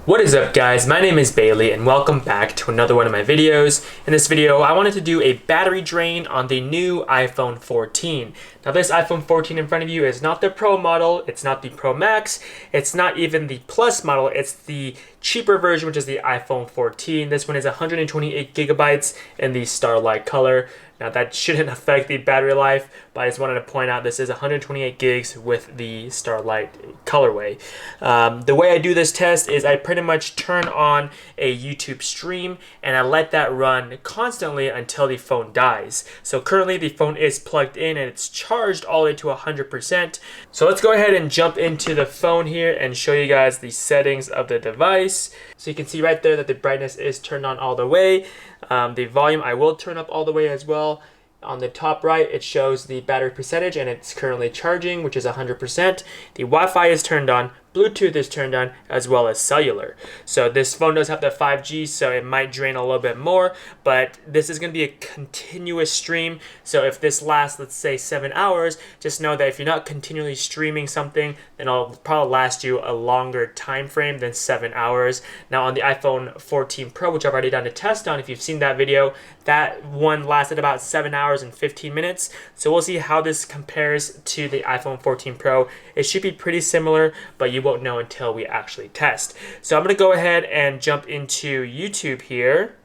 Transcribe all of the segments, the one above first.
What is up, guys? My name is Bailey and welcome back to another one of my videos. In this video I wanted to do a battery drain on the new iPhone 14. Now this iPhone 14 in front of you is not the Pro model, it's not the Pro Max, it's not even the Plus model, it's the cheaper version, which is the iPhone 14. This one is 128 gigabytes in the Starlight color. Now that shouldn't affect the battery life, but I just wanted to point out this is 128 gigs with the Starlight colorway. The way I do this test is I pretty much turn on a YouTube stream and I let that run constantly until the phone dies. So currently the phone is plugged in and it's charged all the way to 100%. So let's go ahead and jump into the phone here and show you guys the settings of the device. So you can see right there that the brightness is turned on all the way. The volume I will turn up all the way as well. On the top right, it shows the battery percentage and it's currently charging, which is 100%. The Wi-Fi is turned on, Bluetooth is turned on, as well as cellular. So this phone does have the 5G, so it might drain a little bit more, but this is going to be a continuous stream. So if this lasts, let's say 7 hours, just know that if you're not continually streaming something, then it'll probably last you a longer time frame than 7 hours. Now on the iPhone 14 Pro, which I've already done a test on, if you've seen that video, that one lasted about 7 hours and 15 minutes. So we'll see how this compares to the iPhone 14 Pro. It should be pretty similar, but you won't know until we actually test. So I'm going to go ahead and jump into YouTube here.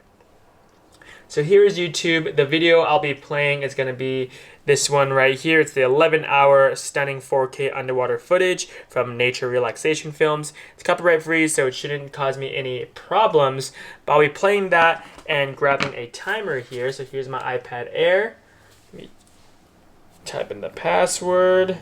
So here is YouTube. The video I'll be playing is going to be this one right here. It's the 11-hour stunning 4K underwater footage from Nature Relaxation Films. It's copyright free, so it shouldn't cause me any problems. But I'll be playing that and grabbing a timer here. So here's my iPad Air. Let me type in the password.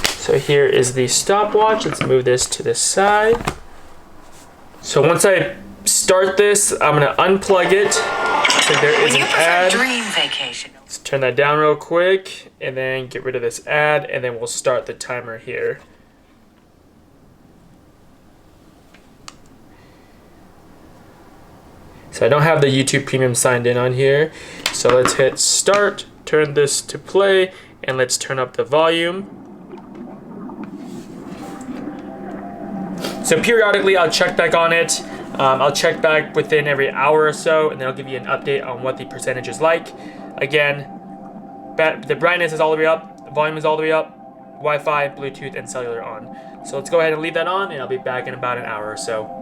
So here is the stopwatch. Let's move this to the side. So once I start this, I'm gonna unplug it. So there is an ad. Dream vacation. Let's turn that down real quick and then get rid of this ad and then we'll start the timer here. So I don't have the YouTube Premium signed in on here. So let's hit start, turn this to play, and let's turn up the volume. So periodically I'll check back on it. I'll check back within every hour or so and then I'll give you an update on what the percentage is like. Again, the brightness is all the way up, the volume is all the way up, Wi-Fi, Bluetooth, and cellular on. So let's go ahead and leave that on and I'll be back in about an hour or so.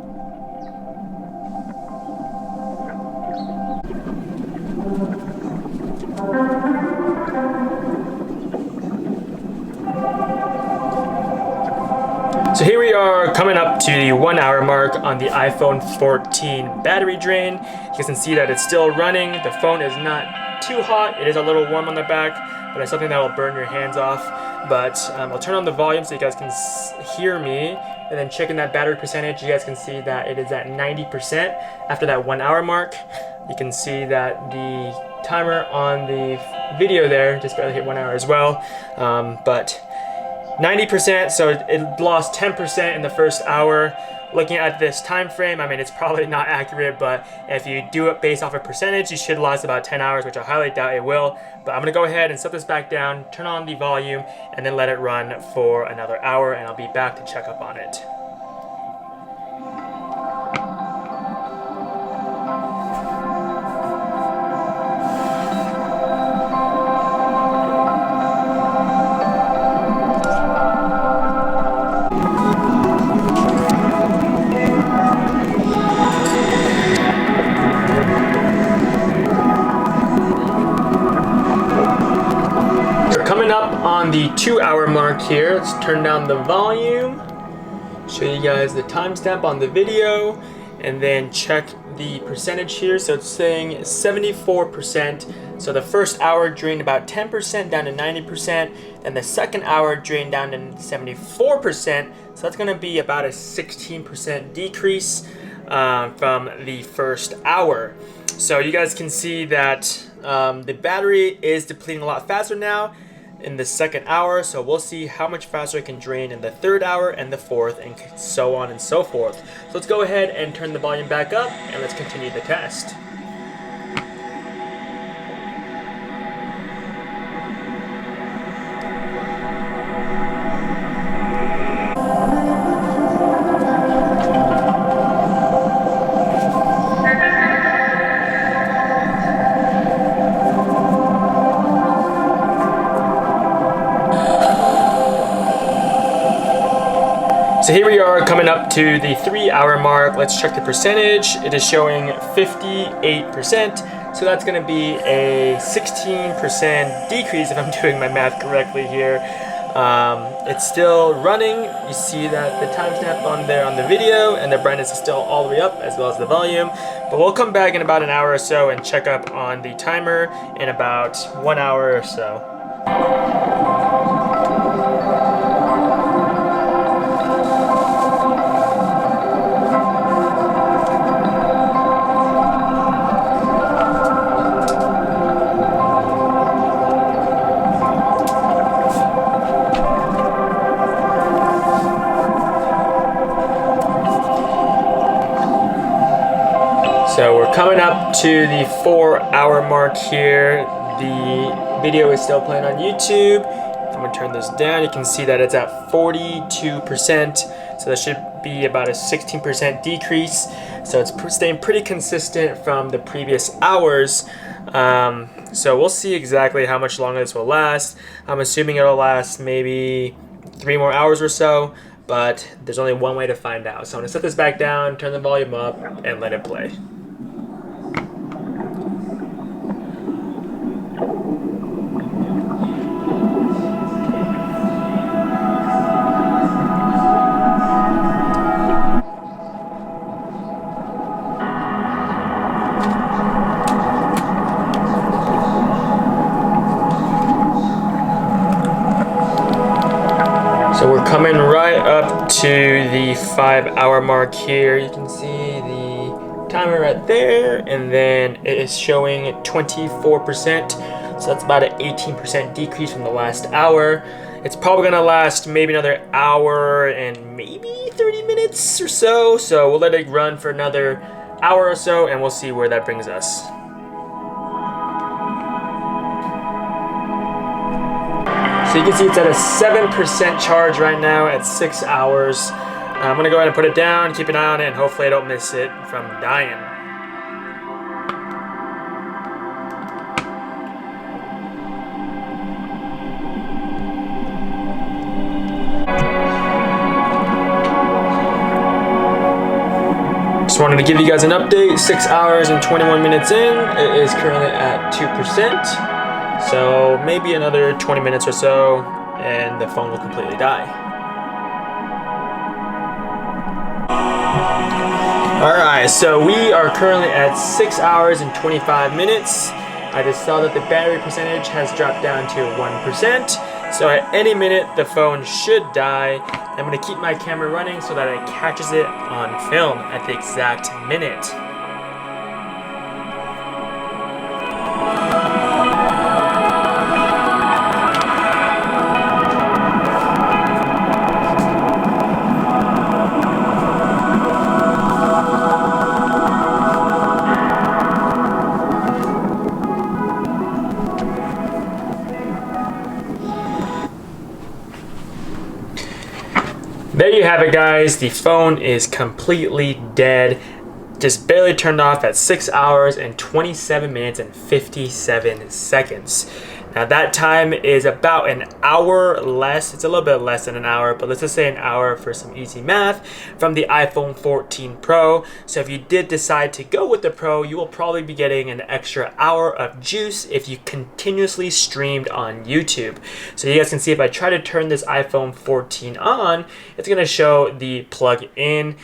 So here we are coming up to the 1 hour mark on the iPhone 14 battery drain. You can see that it's still running. The phone is not too hot. It is a little warm on the back, but it's something that will burn your hands off. But I'll turn on the volume so you guys can hear me. And then checking that battery percentage, you guys can see that it is at 90% after that 1 hour mark. You can see that the timer on the video there just barely hit 1 hour as well. But 90%, so it lost 10% in the first hour. Looking at this time frame, I mean, it's probably not accurate, but if you do it based off a percentage, you should last about 10 hours, which I highly doubt it will. But I'm gonna go ahead and set this back down, turn on the volume, and then let it run for another hour, and I'll be back to check up on it. On the 2 hour mark here, let's turn down the volume, show you guys the timestamp on the video, and then check the percentage here. So it's saying 74%. So the first hour drained about 10% down to 90%, and the second hour drained down to 74%. So that's going to be about a 16% decrease from the first hour. So you guys can see that the battery is depleting a lot faster now in the second hour, so we'll see how much faster it can drain in the third hour and the fourth, and so on and so forth. So let's go ahead and turn the volume back up and let's continue the test. So here we are coming up to the 3-hour mark. Let's check the percentage. It is showing 58%. So that's going to be a 16% decrease if I'm doing my math correctly here. It's still running. You see that the timestamp on there on the video, and the brightness is still all the way up as well as the volume. But we'll come back in about an hour or so and check up on the timer in about 1 hour or so. So we're coming up to the 4-hour mark here. The video is still playing on YouTube. If I'm gonna turn this down, you can see that it's at 42%. So that should be about a 16% decrease. So it's staying pretty consistent from the previous hours. So we'll see exactly how much longer this will last. I'm assuming it'll last maybe 3 more hours or so, but there's only one way to find out. So I'm gonna set this back down, turn the volume up, and let it play. So we're coming right up to the 5-hour mark here. You can see the timer right there, and then it is showing 24%. So that's about an 18% decrease from the last hour. It's probably gonna last maybe another hour and maybe 30 minutes or so. So we'll let it run for another hour or so, and we'll see where that brings us. So you can see it's at a 7% charge right now at 6 hours. I'm gonna go ahead and put it down, keep an eye on it, and hopefully I don't miss it from dying. Just wanted to give you guys an update. 6 hours and 21 minutes in. It is currently at 2%. So maybe another 20 minutes or so, and the phone will completely die. Alright, so we are currently at 6 hours and 25 minutes. I just saw that the battery percentage has dropped down to 1%. So at any minute, the phone should die. I'm going to keep my camera running so that it catches it on film at the exact minute. There you have it, guys. The phone is completely dead. Just barely turned off at 6 hours and 27 minutes and 57 seconds. Now that time is about an hour less. It's a little bit less than an hour, but let's just say an hour for some easy math from the iPhone 14 Pro. So if you did decide to go with the Pro, you will probably be getting an extra hour of juice if you continuously streamed on YouTube. So you guys can see if I try to turn this iPhone 14 on, it's gonna show the plug-in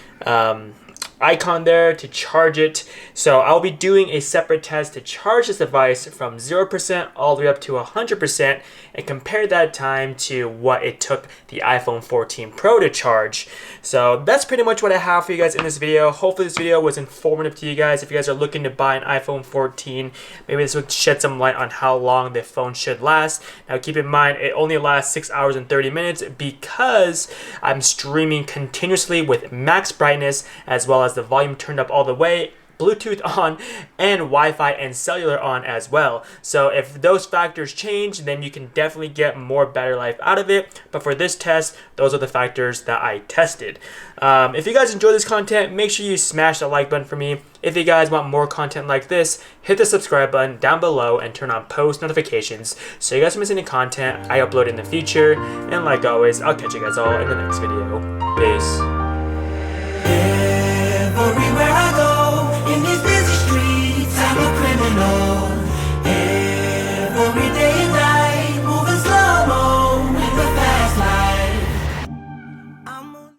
icon there to charge it. So I'll be doing a separate test to charge this device from 0% all the way up to 100% and compare that time to what it took the iPhone 14 Pro to charge. So that's pretty much what I have for you guys in this video. Hopefully this video was informative to you guys. If you guys are looking to buy an iPhone 14, maybe this would shed some light on how long the phone should last. Now keep in mind, it only lasts 6 hours and 30 minutes because I'm streaming continuously with max brightness as well as the volume turned up all the way Bluetooth on, and Wi-Fi and cellular on as well. So if those factors change, then you can definitely get more battery life out of it. But for this test, those are the factors that I tested. If you guys enjoy this content, make sure you smash the like button for me. If you guys want more content like this, hit the subscribe button down below and turn on post notifications so you guys don't miss any content I upload in the future. And like always, I'll catch you guys all in the next video. Peace.